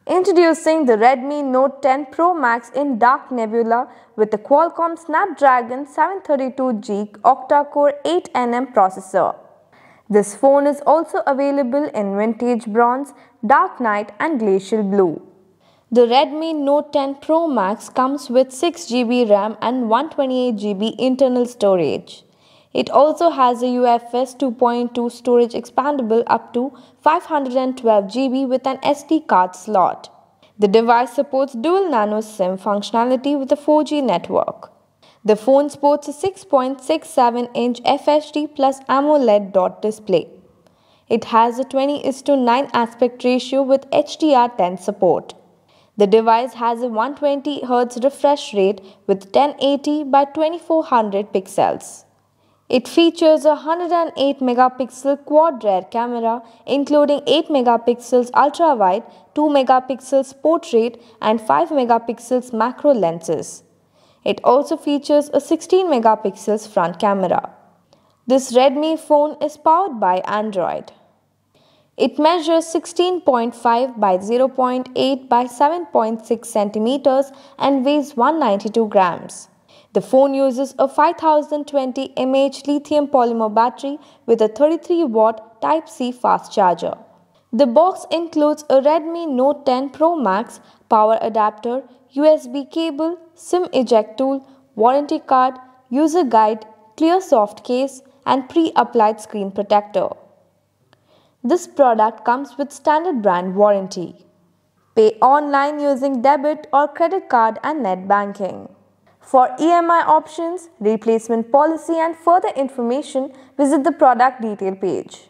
Introducing the Redmi Note 10 Pro Max in Dark Nebula with the Qualcomm Snapdragon 732G octa-core 8nm processor. This phone is also available in vintage bronze, dark night and glacial blue. The Redmi Note 10 Pro Max comes with 6GB RAM and 128GB internal storage. It also has a UFS 2.2 storage expandable up to 512GB with an SD card slot. The device supports dual nano SIM functionality with a 4G network. The phone sports a 6.67-inch FHD plus AMOLED dot display. It has a 20:9 aspect ratio with HDR10 support. The device has a 120Hz refresh rate with 1080 by 2400 pixels. It features a 108-megapixel quad rear camera including 8 megapixels ultra-wide, 2 megapixels portrait and 5 megapixels macro lenses. It also features a 16 megapixels front camera. This Redmi phone is powered by Android. It measures 16.5 by 0.8 by 7.6 centimeters and weighs 192 grams. The phone uses a 5020 mAh lithium polymer battery with a 33-watt Type-C fast charger. The box includes a Redmi Note 10 Pro Max, power adapter, USB cable, SIM eject tool, warranty card, user guide, clear soft case, and pre-applied screen protector. This product comes with standard brand warranty. Pay online using debit or credit card and net banking. For EMI options, replacement policy and further information, visit the product detail page.